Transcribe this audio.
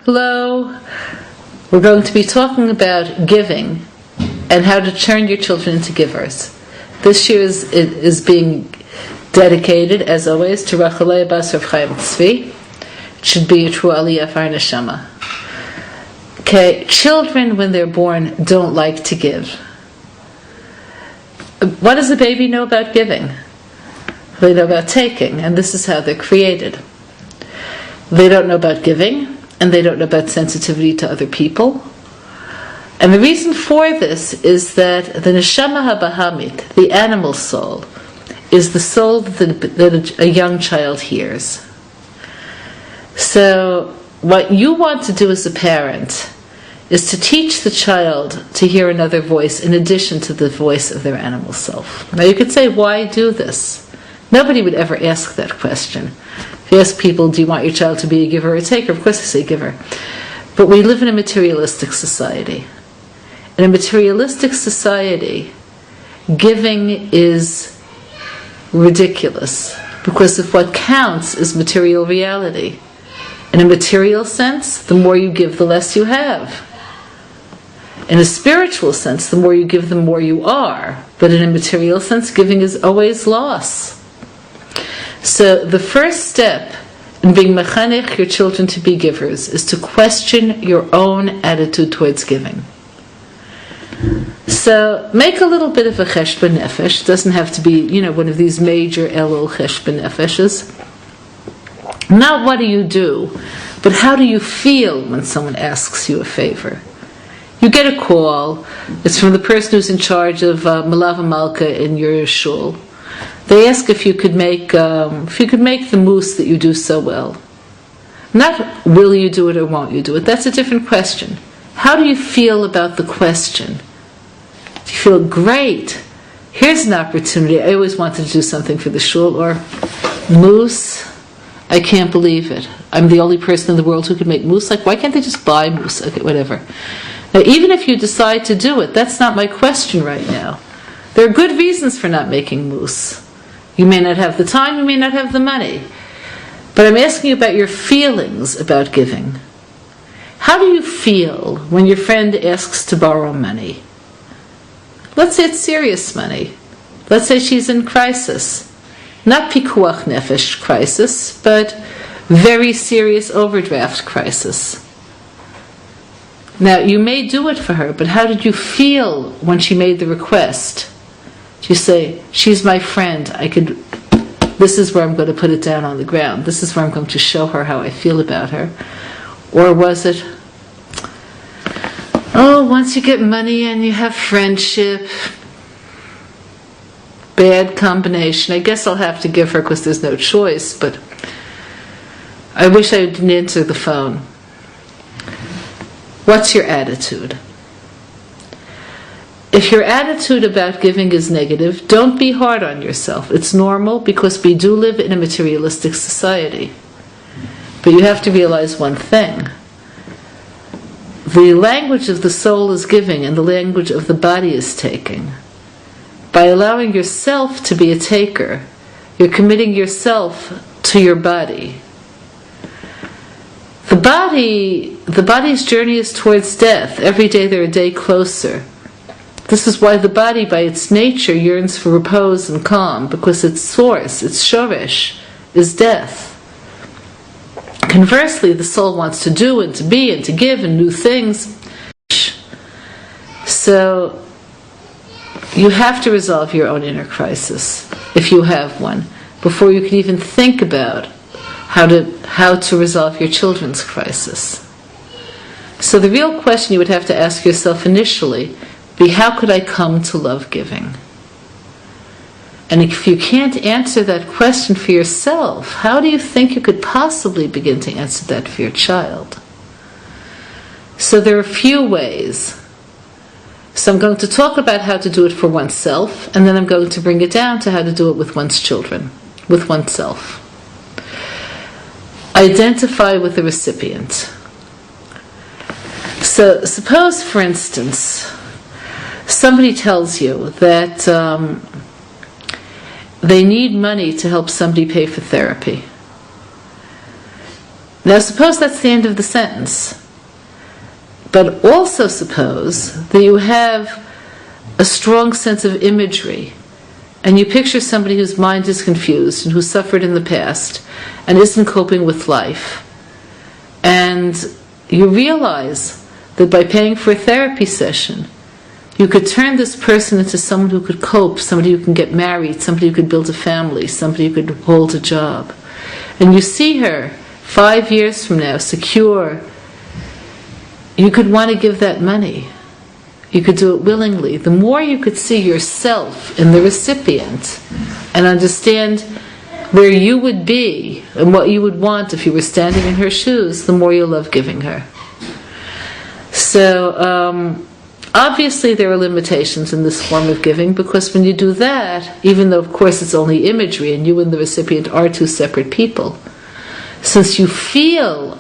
Hello. We're going to be talking about giving and how to turn your children into givers. This year is being dedicated, as always, to Rachalei Bas Rav Chaim Tzvi. It should be a true aliyah for our neshama. Okay, children when they're born don't like to give. What does a baby know about giving? They know about taking, and this is how they're created. They don't know about giving, and they don't know about sensitivity to other people. And the reason for this is that the neshama habahamit, the animal soul, is the soul that a young child hears. So what you want to do as a parent is to teach the child to hear another voice in addition to the voice of their animal self. Now you could say, why do this? Nobody would ever ask that question. If you ask people, do you want your child to be a giver or a taker? Of course they say giver. But we live in a materialistic society. In a materialistic society, giving is ridiculous because if what counts is material reality. In a material sense, the more you give, the less you have. In a spiritual sense, the more you give, the more you are. But in a material sense, giving is always loss. So the first step in being mechanech your children to be givers is to question your own attitude towards giving. So make a little bit of a cheshbon nefesh. It doesn't have to be, one of these major elul cheshbon nefeshes. Not what do you do, but how do you feel when someone asks you a favor? You get a call. It's from the person who's in charge of Malava Malka in your shul. They ask if you could make the mousse that you do so well. Not will you do it or won't you do it. That's a different question. How do you feel about the question? Do you feel great? Here's an opportunity. I always wanted to do something for the shul. Or mousse. I can't believe it. I'm the only person in the world who can make mousse. Like, why can't they just buy mousse? Okay, whatever. Now, even if you decide to do it, that's not my question right now. There are good reasons for not making mousse. You may not have the time, you may not have the money. But I'm asking you about your feelings about giving. How do you feel when your friend asks to borrow money? Let's say it's serious money. Let's say she's in crisis. Not pikuach nefesh crisis, but very serious overdraft crisis. Now, you may do it for her, but how did you feel when she made the request? Did you say, she's my friend, this is where I'm going to put it down on the ground. This is where I'm going to show her how I feel about her. Or was it, once you get money and you have friendship, bad combination. I guess I'll have to give her because there's no choice, but I wish I didn't answer the phone. What's your attitude? If your attitude about giving is negative, don't be hard on yourself. It's normal because we do live in a materialistic society. But you have to realize one thing. The language of the soul is giving and the language of the body is taking. By allowing yourself to be a taker, you're committing yourself to your body. The body's journey is towards death. Every day they're a day closer. This is why the body, by its nature, yearns for repose and calm, because its source, its shoresh, is death. Conversely, the soul wants to do and to be and to give and new things. So, you have to resolve your own inner crisis, if you have one, before you can even think about how to resolve your children's crisis. So the real question you would have to ask yourself initially would be, how could I come to love giving? And if you can't answer that question for yourself, how do you think you could possibly begin to answer that for your child? So there are a few ways. So I'm going to talk about how to do it for oneself, and then I'm going to bring it down to how to do it with one's children, with oneself. Identify with the recipient. So suppose, for instance, somebody tells you that they need money to help somebody pay for therapy. Now suppose that's the end of the sentence. But also suppose that you have a strong sense of imagery, and you picture somebody whose mind is confused and who suffered in the past and isn't coping with life. And you realize that by paying for a therapy session, you could turn this person into someone who could cope, somebody who can get married, somebody who could build a family, somebody who could hold a job. And you see her 5 years from now, secure. You could want to give that money. You could do it willingly. The more you could see yourself in the recipient and understand where you would be and what you would want if you were standing in her shoes, the more you'll love giving her. So, obviously there are limitations in this form of giving, because when you do that, even though of course it's only imagery and you and the recipient are two separate people, since you feel